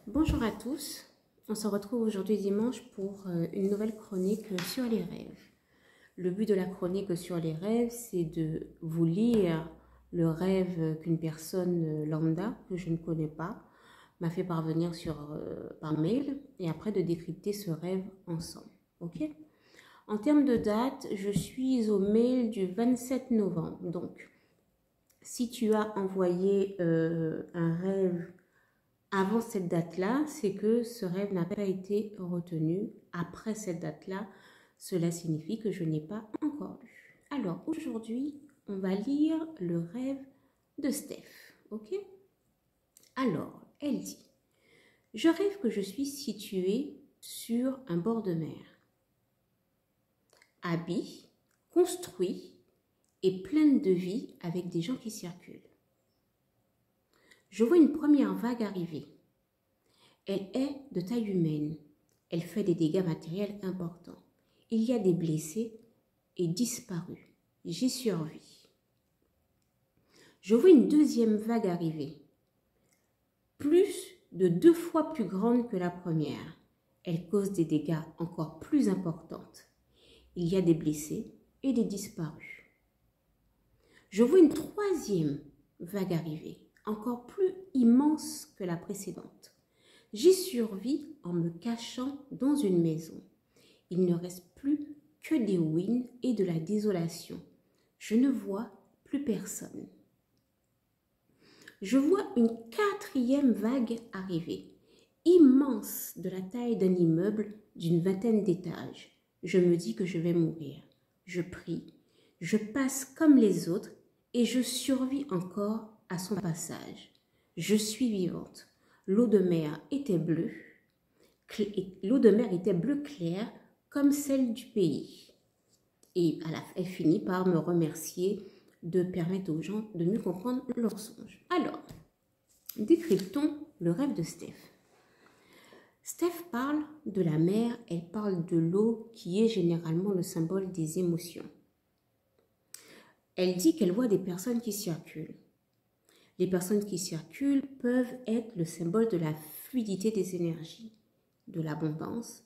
Bonjour à tous, on se retrouve aujourd'hui dimanche pour une nouvelle chronique sur les rêves. Le but de la chronique sur les rêves, c'est de vous lire le rêve qu'une personne lambda, que je ne connais pas, m'a fait parvenir par mail et après de décrypter ce rêve ensemble. Ok ? En termes de date, je suis au mail du 27 novembre. Donc, si tu as envoyé un rêve avant cette date-là, c'est que ce rêve n'a pas été retenu. Après cette date-là, cela signifie que je n'ai pas encore lu. Alors, aujourd'hui, on va lire le rêve de Steph. Ok ? Alors, elle dit, je rêve que je suis située sur un bord de mer. Habit, construit et pleine de vie avec des gens qui circulent. Je vois une première vague arriver. Elle est de taille humaine. Elle fait des dégâts matériels importants. Il y a des blessés et disparus. J'y survis. Je vois une deuxième vague arriver. Plus de 2 fois plus grande que la première. Elle cause des dégâts encore plus importants. Il y a des blessés et des disparus. Je vois une troisième vague arriver, encore plus immense que la précédente. J'y survis en me cachant dans une maison. Il ne reste plus que des ruines et de la désolation. Je ne vois plus personne. Je vois une quatrième vague arriver, immense de la taille d'un immeuble d'une 20aine d'étages. Je me dis que je vais mourir. Je prie, je passe comme les autres et je survis encore à son passage. Je suis vivante. L'eau de mer était bleue. L'eau de mer était bleu clair comme celle du pays. Et elle finit par me remercier de permettre aux gens de mieux comprendre leurs songes. Alors, décryptons le rêve de Steph. Steph parle de la mer, elle parle de l'eau qui est généralement le symbole des émotions. Elle dit qu'elle voit des personnes qui circulent. Les personnes qui circulent peuvent être le symbole de la fluidité des énergies, de l'abondance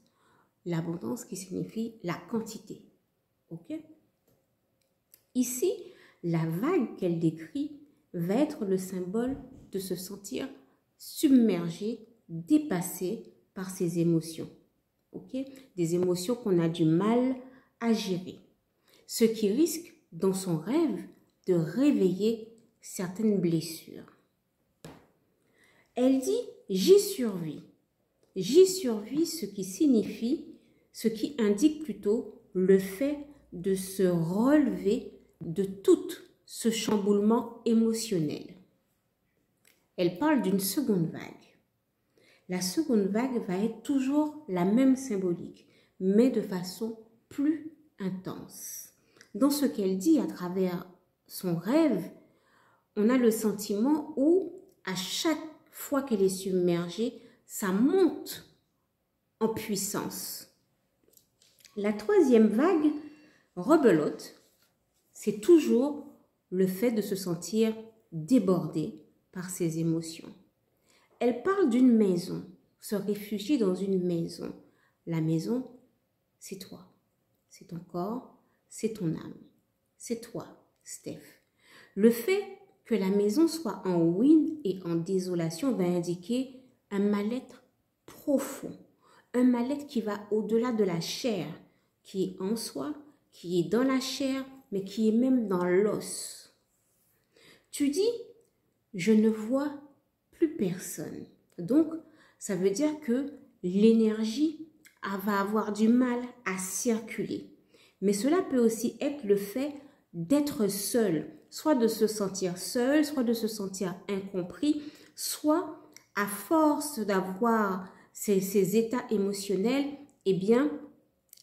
qui signifie la quantité. Ok ? Ici, la vague qu'elle décrit va être le symbole de se sentir submergé, dépassé par ses émotions. Ok ? Des émotions qu'on a du mal à gérer. Ce qui risque, dans son rêve, de réveiller certaines blessures. Elle dit « j'y survis ». J'y survis, ce qui indique plutôt le fait de se relever de tout ce chamboulement émotionnel. Elle parle d'une seconde vague. La seconde vague va être toujours la même symbolique, mais de façon plus intense. Dans ce qu'elle dit à travers son rêve, on a le sentiment où, à chaque fois qu'elle est submergée, ça monte en puissance. La troisième vague, rebelote, c'est toujours le fait de se sentir débordé par ses émotions. Elle parle d'une maison, se réfugier dans une maison. La maison, c'est toi, c'est ton corps, c'est ton âme, c'est toi, Steph. Le fait que la maison soit en ruine et en désolation va indiquer un mal-être profond, un mal-être qui va au-delà de la chair, qui est en soi, qui est dans la chair, mais qui est même dans l'os. Tu dis, je ne vois plus personne. Donc, ça veut dire que l'énergie va avoir du mal à circuler. Mais cela peut aussi être le fait d'être seul, soit de se sentir seul, soit de se sentir incompris, soit à force d'avoir ces états émotionnels, eh bien,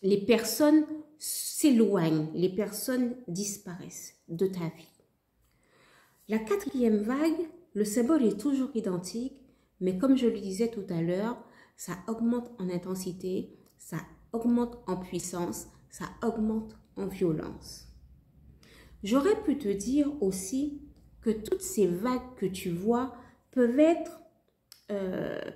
les personnes s'éloignent, les personnes disparaissent de ta vie. La quatrième vague, le symbole est toujours identique, mais comme je le disais tout à l'heure, ça augmente en intensité, ça augmente en puissance, ça augmente en violence. J'aurais pu te dire aussi que toutes ces vagues que tu vois peuvent être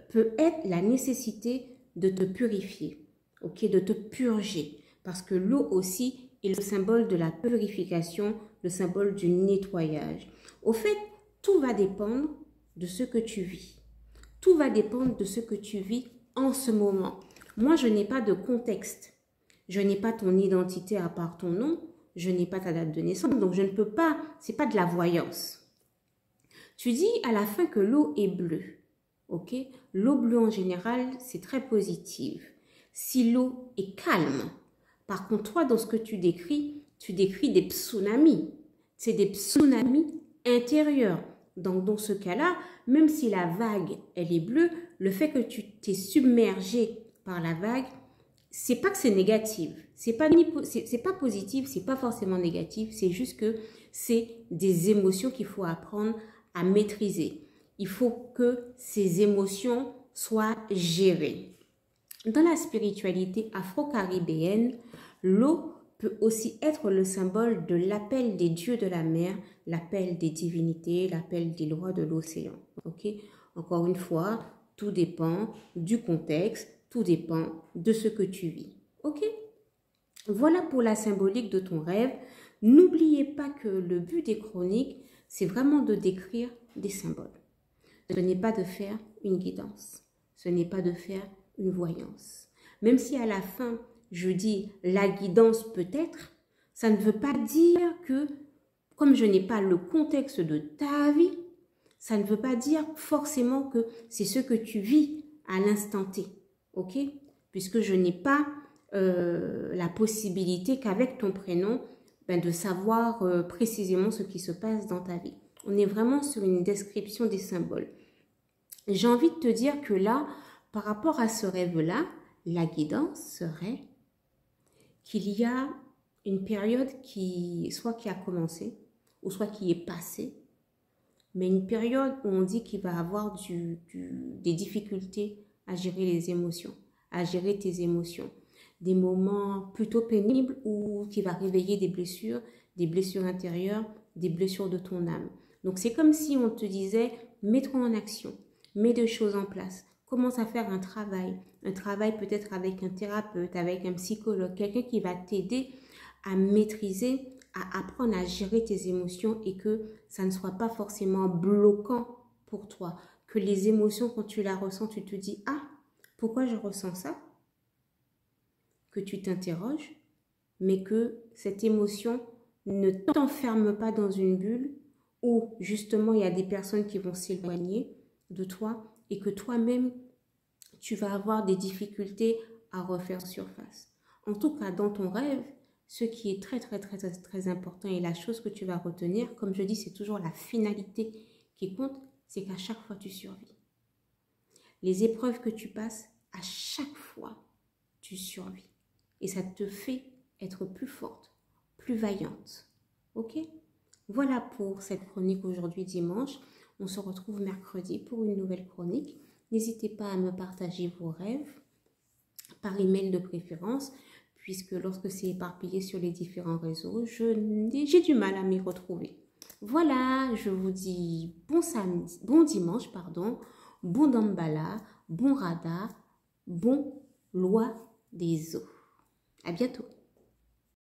peut être la nécessité de te purifier, ok, de te purger. Parce que l'eau aussi est le symbole de la purification, le symbole du nettoyage. Au fait, tout va dépendre de ce que tu vis. Tout va dépendre de ce que tu vis en ce moment. Moi, je n'ai pas de contexte. Je n'ai pas ton identité à part ton nom. Je n'ai pas ta date de naissance. Donc, je ne peux pas, c'est pas de la voyance. Tu dis à la fin que l'eau est bleue. Ok? L'eau bleue en général, c'est très positive. Si l'eau est calme, par contre, toi, dans ce que tu décris des tsunamis. C'est des tsunamis intérieurs. Donc, dans ce cas-là, même si la vague, elle est bleue, le fait que tu t'es submergé par la vague, c'est pas que c'est négatif. C'est pas positif, c'est pas forcément négatif. C'est juste que c'est des émotions qu'il faut apprendre à maîtriser. Il faut que ces émotions soient gérées. Dans la spiritualité afro-caribéenne, l'eau peut aussi être le symbole de l'appel des dieux de la mer, l'appel des divinités, l'appel des lois de l'océan. Okay? Encore une fois, tout dépend du contexte, tout dépend de ce que tu vis. Ok? Voilà pour la symbolique de ton rêve. N'oubliez pas que le but des chroniques, c'est vraiment de décrire des symboles. Ce n'est pas de faire une guidance. Ce n'est pas de faire une voyance. Même si à la fin, je dis la guidance peut-être, ça ne veut pas dire que, comme je n'ai pas le contexte de ta vie, ça ne veut pas dire forcément que c'est ce que tu vis à l'instant T. Ok? Puisque je n'ai pas la possibilité qu'avec ton prénom, de savoir précisément ce qui se passe dans ta vie. On est vraiment sur une description des symboles. J'ai envie de te dire que là, par rapport à ce rêve-là, la guidance serait qu'il y a une période soit qui a commencé, ou soit qui est passée, mais une période où on dit qu'il va avoir des difficultés à gérer les émotions, à gérer tes émotions. Des moments plutôt pénibles où qui va réveiller des blessures intérieures, des blessures de ton âme. Donc c'est comme si on te disait, mets-toi en action, mets des choses en place, commence à faire un travail peut-être avec un thérapeute, avec un psychologue, quelqu'un qui va t'aider à maîtriser, à apprendre à gérer tes émotions et que ça ne soit pas forcément bloquant pour toi. Que les émotions, quand tu la ressens, tu te dis, ah, pourquoi je ressens ça? Que tu t'interroges, mais que cette émotion ne t'enferme pas dans une bulle où justement il y a des personnes qui vont s'éloigner de toi et que toi-même tu vas avoir des difficultés à refaire surface. En tout cas, dans ton rêve, ce qui est très très important et la chose que tu vas retenir, comme je dis, c'est toujours la finalité qui compte, c'est qu'à chaque fois tu survis. Les épreuves que tu passes, à chaque fois tu survis. Et ça te fait être plus forte, plus vaillante. Ok? Voilà pour cette chronique aujourd'hui dimanche. On se retrouve mercredi pour une nouvelle chronique. N'hésitez pas à me partager vos rêves par email de préférence, puisque lorsque c'est éparpillé sur les différents réseaux, j'ai du mal à m'y retrouver. Voilà, je vous dis bon dimanche, bon Dambala, bon Rada, bon Loi des eaux. À bientôt.